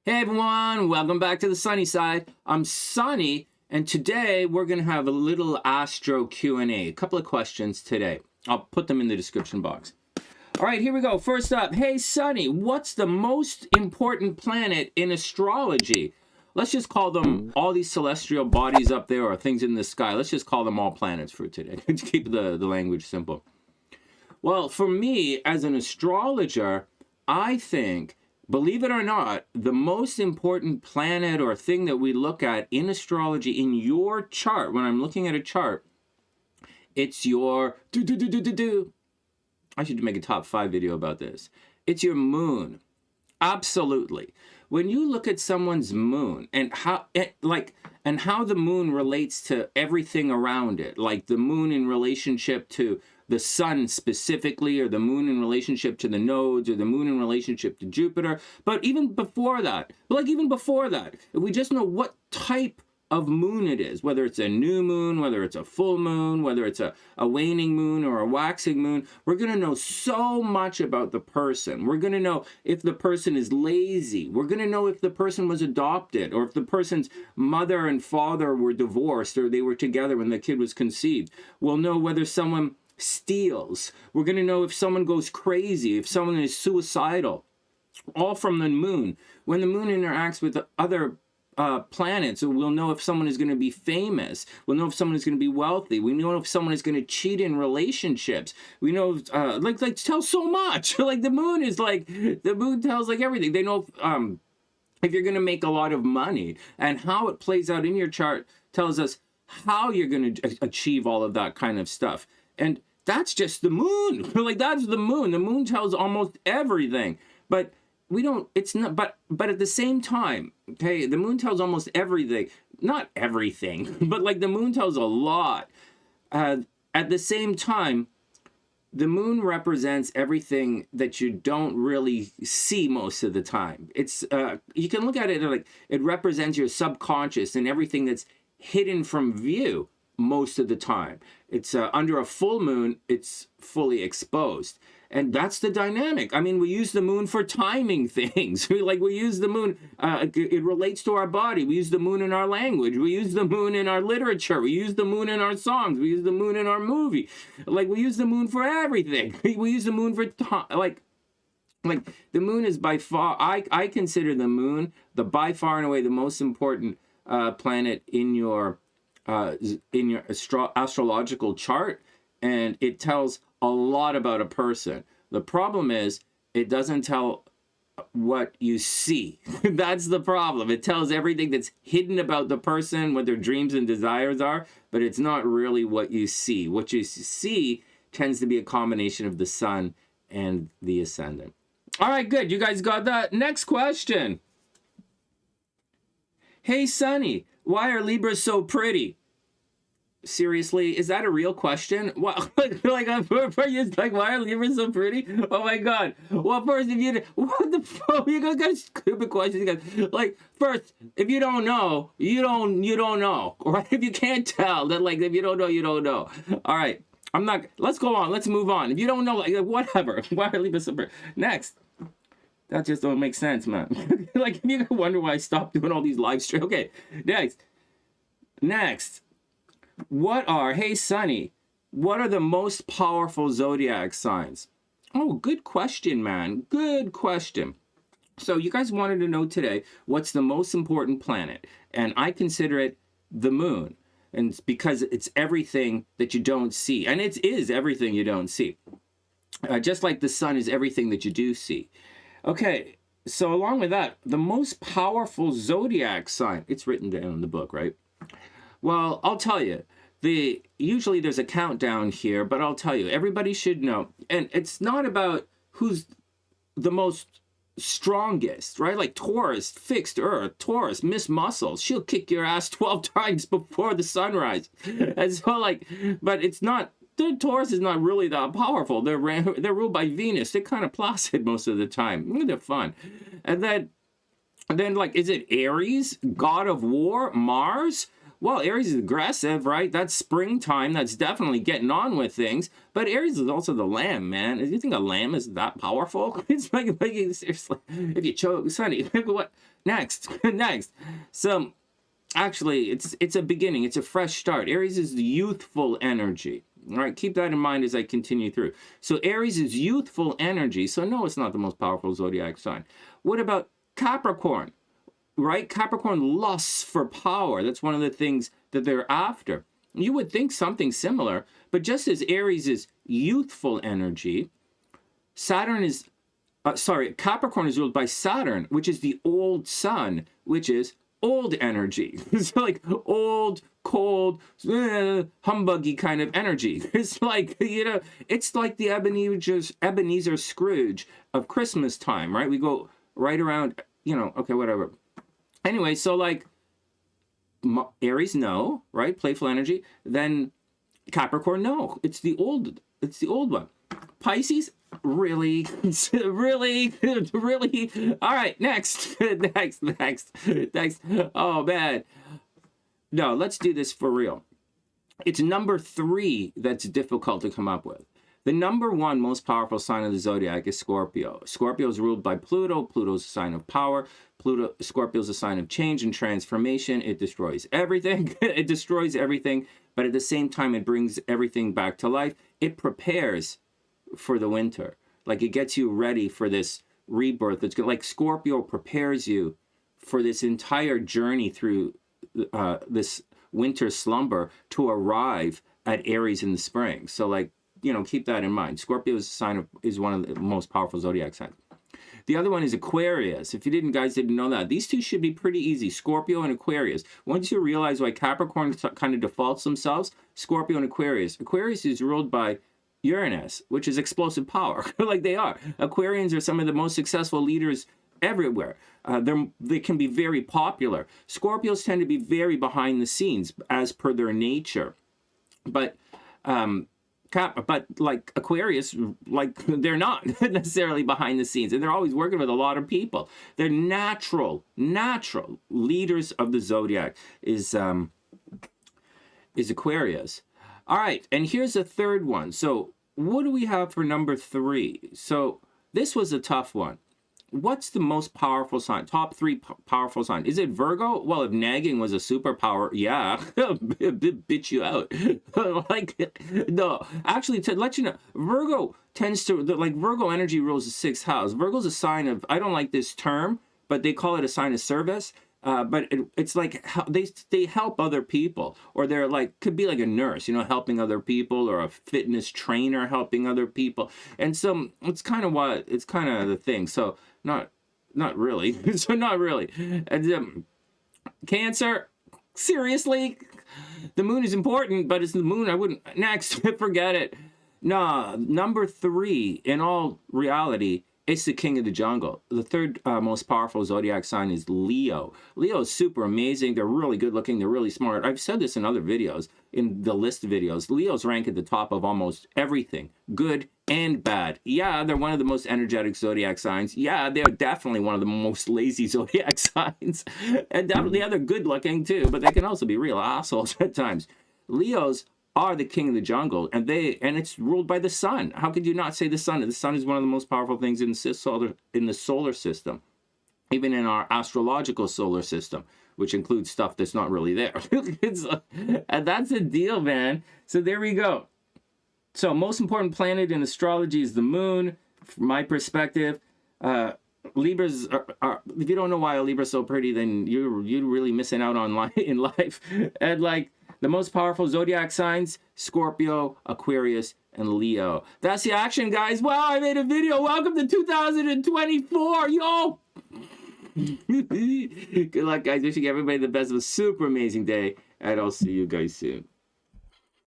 Hey everyone, welcome back to the sunny side. I'm Sunny, and today we're going to have a little Astro Q&A. A couple of questions today. I'll put them in the description box. All right, here we go. First up, hey Sunny, what's the most important planet in astrology? Let's just call them all these celestial bodies up there or things in the sky. Let's just call them all planets for today. To keep the language simple. Well, for me, as an astrologer, I think, believe it or not, the most important planet or thing that we look at in astrology in your chart, when I'm looking at a chart, it's your I should make a top 5 video about this. It's your moon. Absolutely. When you look at someone's moon and how the moon relates to everything around it, like the moon in relationship to the sun specifically, or the moon in relationship to the nodes, or the moon in relationship to Jupiter. But even before that, if we just know what type of moon it is, whether it's a new moon, whether it's a full moon, whether it's a waning moon or a waxing moon, we're going to know so much about the person. We're going to know if the person is lazy. We're going to know if the person was adopted, or if the person's mother and father were divorced, or they were together when the kid was conceived. We'll know whether someone steals. We're going to know if someone goes crazy, if someone is suicidal, all from the moon. When the moon interacts with the other planets, we'll know if someone is going to be famous. We'll know if someone is going to be wealthy. We know if someone is going to cheat in relationships. We know, like tells so much. Like the moon tells like everything. They know if you're going to make a lot of money, and how it plays out in your chart tells us how you're going to achieve all of that kind of stuff. And that's just the moon. Like that's the moon. The moon tells almost everything. But we don't, it's not, but at the same time, okay, the moon tells almost everything. Not everything, but like the moon tells a lot. At the same time, the moon represents everything that you don't really see most of the time. It's, you can look at it like it represents your subconscious and everything that's hidden from view most of the time. It's under a full moon, it's fully exposed. And that's the dynamic. I mean, we use the moon for timing things. We use the moon, it relates to our body. We use the moon in our language. We use the moon in our literature. We use the moon in our songs. We use the moon in our movie. Like, we use the moon for everything. We use the moon for, like the moon is by far, I consider the moon by far and away the most important planet in your astrological chart, and it tells a lot about a person. The problem is it doesn't tell what you see. That's the problem. It tells everything that's hidden about the person, what their dreams and desires are, but it's not really what you see. What you see tends to be a combination of the sun and the ascendant. All right, good. You guys got that? Next question. Hey, Sunny, why are Libras so pretty? Seriously, is that a real question? Wow, why are Libras so pretty? Oh my god. Well, first, what the fuck? You guys got stupid questions. You guys, like, first, if you don't know, you don't know. Right? If you can't tell, then if you don't know, you don't know. All right. Let's go on. Let's move on. If you don't know, whatever. Why are Libras so pretty? Next. That just don't make sense, man. If you wonder why I stopped doing all these live streams. Okay, next. Hey Sunny, what are the most powerful zodiac signs? Oh, good question, man. Good question. So you guys wanted to know today what's the most important planet, and I consider it the moon, and it's because it's everything that you don't see, and it is everything you don't see. Just like the sun is everything that you do see. Okay, so along with that, the most powerful zodiac sign, it's written down in the book, right? Well, I'll tell you, usually there's a countdown here, but I'll tell you, everybody should know. And it's not about who's the most strongest, right? Like Taurus, fixed earth, Taurus, Miss Muscles. She'll kick your ass 12 times before the sunrise. And so but it's not, the Taurus is not really that powerful. They're ruled by Venus. They're kind of placid most of the time. They're fun. And then is it Aries, god of war, Mars? Well, Aries is aggressive, right? That's springtime. That's definitely getting on with things. But Aries is also the lamb, man. Do you think a lamb is that powerful? It's like seriously, if you choke, Sunny, what next? Next. So actually, it's a beginning. It's a fresh start. Aries is the youthful energy. All right, keep that in mind as I continue through. So Aries is youthful energy. So no, it's not the most powerful zodiac sign. What about Capricorn? Right? Capricorn lusts for power. That's one of the things that they're after. You would think something similar, but just as Aries is youthful energy, Capricorn is ruled by Saturn, which is the old sun, which is old energy. It's like old, cold, humbuggy kind of energy. It's like, it's like the Ebenezer Scrooge of Christmas time, right? We go right around, okay, whatever. Anyway, so like Aries, no, right? Playful energy. Then Capricorn, no. It's the old one. Pisces, really, really, really. All right, next. Next. Oh man. No, let's do this for real. It's number 3 that's difficult to come up with. The number 1 most powerful sign of the zodiac is Scorpio. Scorpio is ruled by Pluto. Pluto's a sign of power. Scorpio is a sign of change and transformation. It destroys everything. It destroys everything, but at the same time, it brings everything back to life. It prepares for the winter. Like it gets you ready for this rebirth. It's like Scorpio prepares you for this entire journey through this winter slumber to arrive at Aries in the spring. So like, keep that in mind. Scorpio is one of the most powerful zodiac signs. The other one is Aquarius. If you guys didn't know that, these two should be pretty easy. Scorpio and Aquarius. Once you realize why Capricorn kind of defaults themselves, Scorpio and Aquarius. Aquarius is ruled by Uranus, which is explosive power. Like they are. Aquarians are some of the most successful leaders everywhere. They can be very popular. Scorpios tend to be very behind the scenes as per their nature. But like Aquarius, like they're not necessarily behind the scenes, and they're always working with a lot of people. They're natural leaders of the zodiac is Aquarius. All right, and here's a third one. So what do we have for number 3? So this was a tough one. What's the most powerful sign? Top 3 powerful sign. Is it Virgo? Well, if nagging was a superpower, yeah, bitch you out. Like, no, actually, to let you know, Virgo tends to, like, Virgo energy rules the 6th house. Virgo's a sign of, I don't like this term, but they call it a sign of service. But it's like they help other people, or they're like, could be like a nurse, helping other people, or a fitness trainer helping other people. And so it's kind of the thing. So not really. So not really. And, Cancer, seriously, the moon is important, but it's the moon. I wouldn't. Next, forget it. No, number 3 in all reality. It's the king of the jungle. The third most powerful zodiac sign is Leo. Leo is super amazing. They're really good looking. They're really smart. I've said this in other videos, in the list videos. Leos rank at the top of almost everything, good and bad. Yeah, they're one of the most energetic zodiac signs. Yeah, they're definitely one of the most lazy zodiac signs. And definitely, they're good looking too, but they can also be real assholes at times. Leos are the king of the jungle, and it's ruled by the sun. How could you not say the sun? The sun is one of the most powerful things in the solar system, even in our astrological solar system, which includes stuff that's not really there. And that's the deal, man. So there we go. So most important planet in astrology is the moon, from my perspective. Libras are if you don't know why a Libra's so pretty, then you're really missing out on in life. And like, the most powerful zodiac signs, Scorpio, Aquarius, and Leo. That's the action, guys. Wow, I made a video. Welcome to 2024. Yo! Good luck, guys. Wishing everybody the best of a super amazing day. And I'll see you guys soon.